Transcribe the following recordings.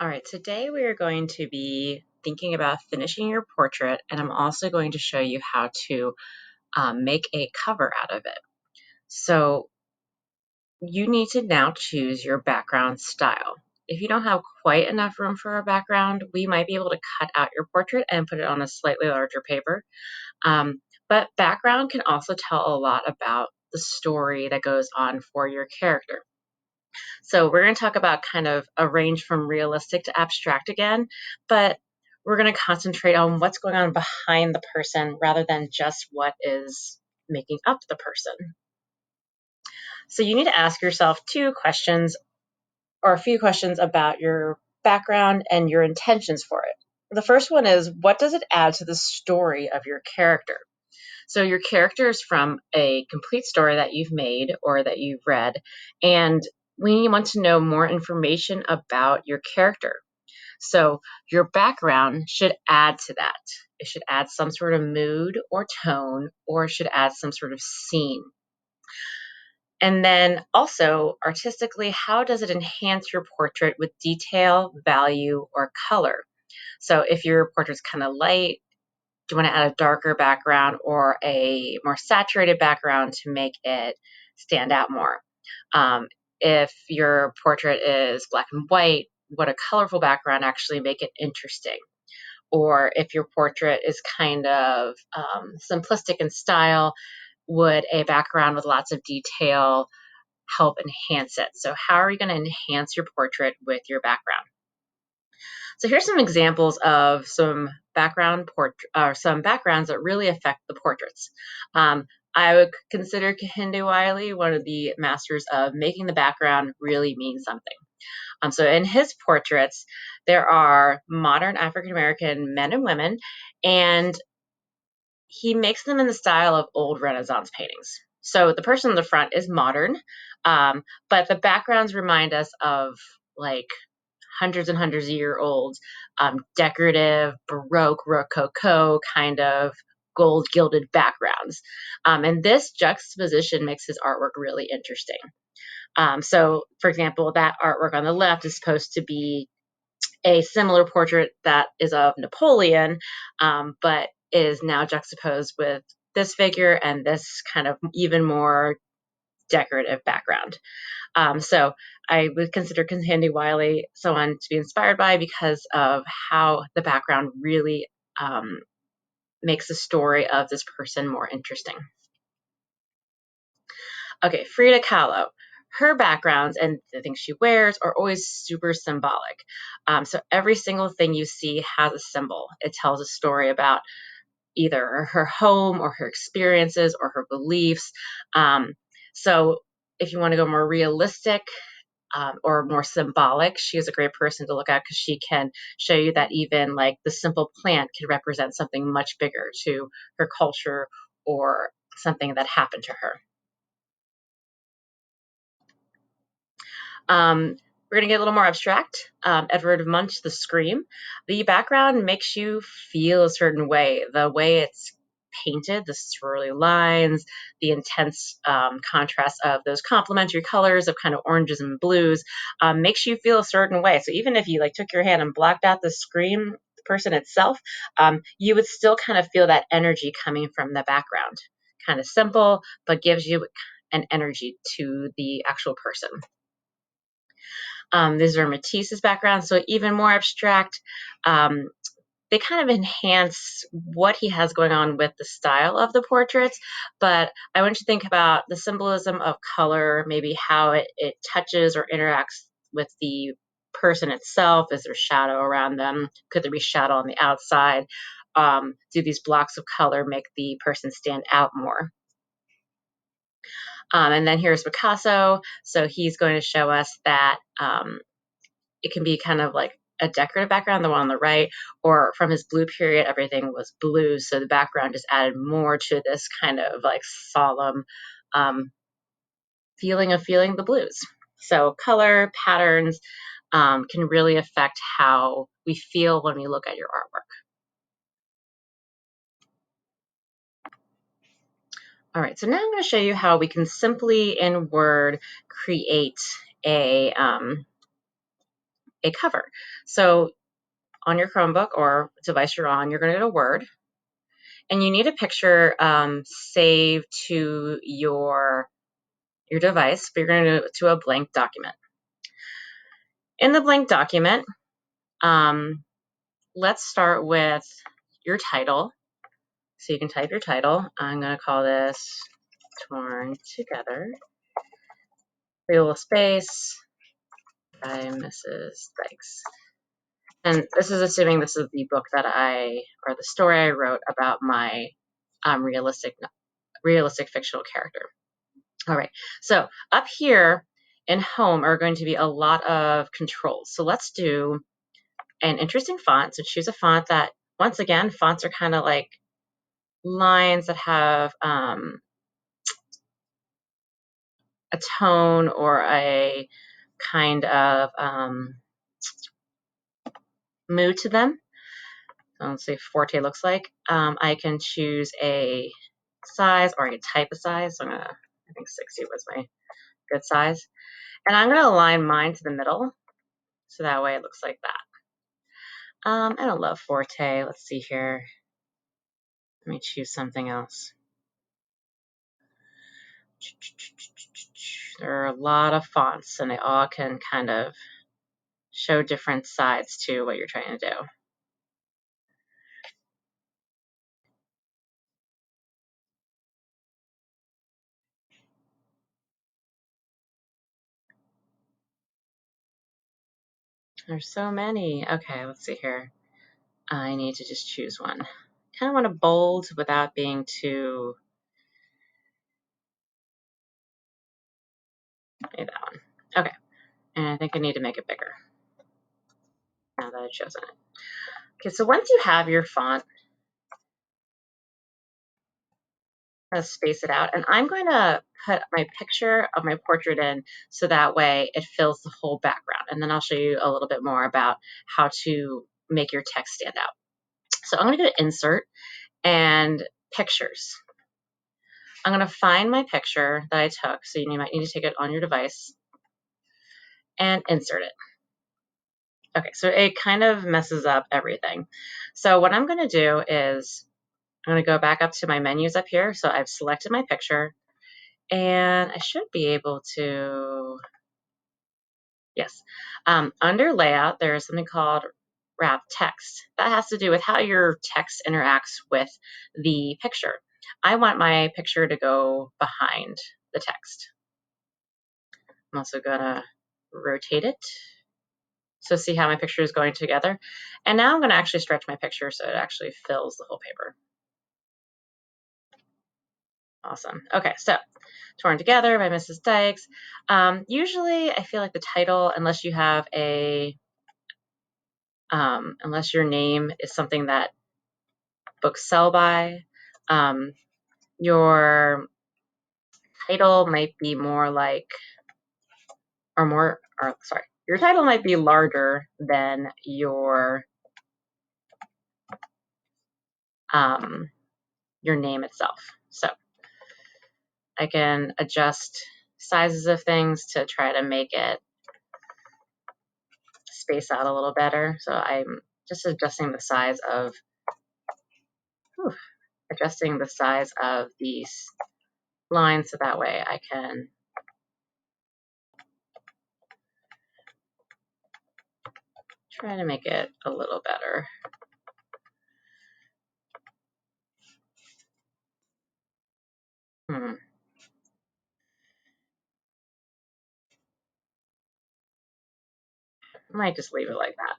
All right, today we are going to be thinking about finishing your portrait, and I'm also going to show you how to make a cover out of it. So you need to now choose your background style. If you don't have quite enough room for a background, we might be able to cut out your portrait and put it on a slightly larger paper. But background can also tell a lot about the story that goes on for your character. So we're going to talk about kind of a range from realistic to abstract again, but we're going to concentrate on what's going on behind the person rather than just what is making up the person. So you need to ask yourself two questions or a few questions about your background and your intentions for it. The first one is, what does it add to the story of your character? So your character is from a complete story that you've made or that you've read, and we want to know more information about your character. So your background should add to that. It should add some sort of mood or tone, or it should add some sort of scene. And then also, artistically, how does it enhance your portrait with detail, value, or color? So if your portrait's kind of light, do you want to add a darker background or a more saturated background to make it stand out more? If your portrait is black and white, would a colorful background actually make it interesting? Or if your portrait is kind of simplistic in style, would a background with lots of detail help enhance it? So how are you going to enhance your portrait with your background? So here's some examples of some backgrounds that really affect the portraits. I would consider Kehinde Wiley one of the masters of making the background really mean something. So in his portraits, there are modern African American men and women, and he makes them in the style of old Renaissance paintings. So the person in the front is modern, but the backgrounds remind us of like hundreds and hundreds of year old decorative, Baroque, Rococo kind of gold gilded backgrounds. And this juxtaposition makes his artwork really interesting. So, for example, that artwork on the left is supposed to be a similar portrait that is of Napoleon, but is now juxtaposed with this figure and this kind of even more decorative background. So I would consider Kehinde Wiley someone to be inspired by because of how the background really makes the story of this person more interesting. Okay, Frida Kahlo. Her backgrounds and the things she wears are always super symbolic. So every single thing you see has a symbol. It tells a story about either her home or her experiences or her beliefs. So if you want to go more realistic, or more symbolic, she is a great person to look at because she can show you that even like the simple plant can represent something much bigger to her culture or something that happened to her. We're going to get a little more abstract. Edvard Munch, The Scream. The background makes you feel a certain way. The way it's painted, the swirly lines, the intense contrast of those complementary colors of kind of oranges and blues makes you feel a certain way. So even if you like took your hand and blocked out the scream person itself, you would still kind of feel that energy coming from the background. Kind of simple, but gives you an energy to the actual person. These are Matisse's backgrounds, so even more abstract. They kind of enhance what he has going on with the style of the portraits, but I want you to think about the symbolism of color, maybe how it touches or interacts with the person itself. Is there shadow around them? Could there be shadow on the outside? Do these blocks of color make the person stand out more? And then here's Picasso. So he's going to show us that it can be kind of like a decorative background, the one on the right, or from his blue period, everything was blue. So the background just added more to this kind of like solemn feeling of feeling the blues. So color patterns can really affect how we feel when we look at your artwork. All right, so now I'm going to show you how we can simply in Word create a a cover. So on your Chromebook or device you're on, you're going to go to Word, and you need a picture saved to your device, but you're going to go to a blank document. In the blank document, let's start with your title. So you can type your title. I'm going to call this Torn Together. Little space by Mrs. Dykes. And this is assuming this is the book that or the story I wrote about my realistic fictional character. All right, so up here in home are going to be a lot of controls. So let's do an interesting font. So choose a font that, once again, fonts are kind of like lines that have a tone or a kind of mood to them. So let's see if Forte looks like. I can choose a size, or I can type a size. So I think 60 was my good size. And I'm going to align mine to the middle, so that way it looks like that. I don't love Forte. Let's see here. Let me choose something else. There are a lot of fonts, and they all can kind of show different sides to what you're trying to do. There's so many. Okay, let's see here. I need to just choose one. Kind of want to bold without being too... Maybe that one. Okay, and I think I need to make it bigger now that I've chosen it. Okay, so once you have your font, let's space it out, and I'm going to put my picture of my portrait in so that way it fills the whole background, and then I'll show you a little bit more about how to make your text stand out. So I'm going to go to Insert and Pictures. I'm going to find my picture that I took, so you might need to take it on your device, and insert it. Okay, so it kind of messes up everything. So what I'm going to do is I'm going to go back up to my menus up here. So I've selected my picture, and I should be able to, yes. Under layout, there's something called wrap text. That has to do with how your text interacts with the picture. I want my picture to go behind the text. I'm also gonna rotate it. So see how my picture is going together? And now I'm gonna actually stretch my picture so it actually fills the whole paper. Awesome. Okay, so Torn Together by Mrs. Dykes. Usually I feel like the title, unless you have unless your name is something that books sell by, your title might be more like, your title might be larger than your name itself. So I can adjust sizes of things to try to make it space out a little better. So I'm just adjusting the size of these lines so that way I can try to make it a little better. I might just leave it like that.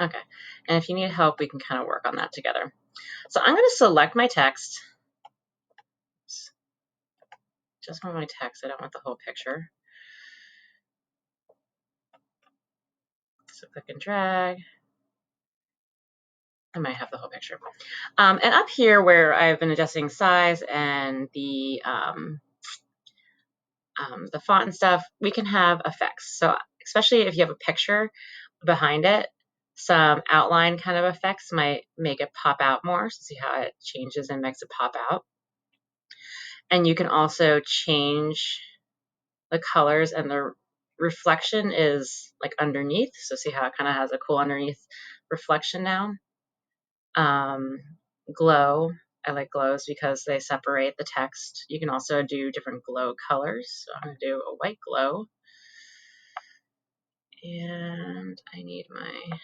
Okay, and if you need help, we can kind of work on that together. So I'm going to select my text. Just want my text, I don't want the whole picture. So click and drag. I might have the whole picture. And up here where I've been adjusting size and the font and stuff, we can have effects. So especially if you have a picture, behind it. Some outline kind of effects might make it pop out more. So see how it changes and makes it pop out. And you can also change the colors, and the reflection is like underneath. So see how it kind of has a cool underneath reflection now. Glow. I like glows because they separate the text. You can also do different glow colors. So I'm going to do a white glow. And I need my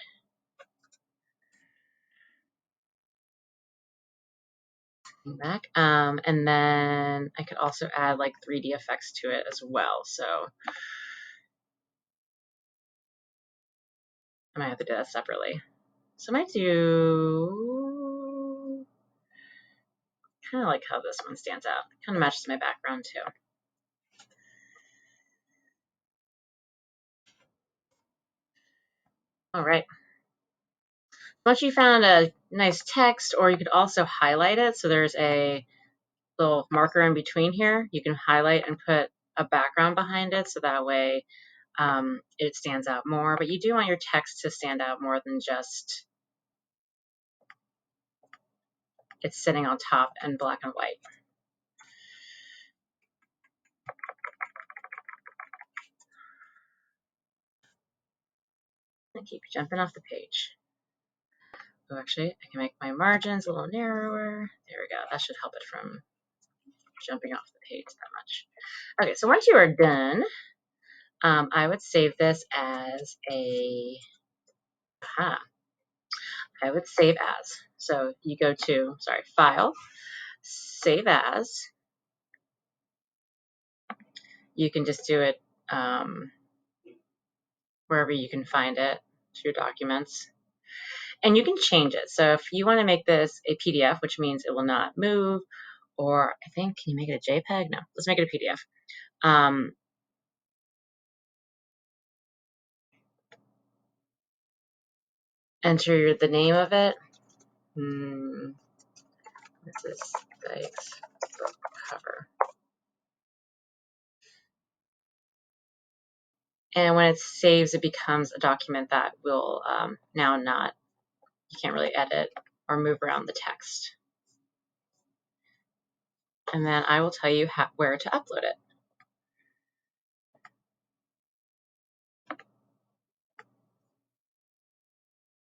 back. And then I could also add like 3D effects to it as well. So I might have to do that separately. So I might do kind of like how this one stands out. Kind of matches my background too. All right. Once you found a nice text, or you could also highlight it. So there's a little marker in between here. You can highlight and put a background behind it, so that way it stands out more. But you do want your text to stand out more than just it's sitting on top and black and white. I keep jumping off the page. Oh, actually, I can make my margins a little narrower. There we go. That should help it from jumping off the page that much. Okay, so once you are done, I would save this as a, I would save as. So you go to, File, Save As. You can just do it wherever you can find it, to your documents. And you can change it. So if you want to make this a PDF, which means it will not move, or I think, can you make it a JPEG? No, let's make it a PDF. Enter the name of it. This is Dyke's book cover. And when it saves, it becomes a document that will now not, you can't really edit or move around the text. And then I will tell you where to upload it.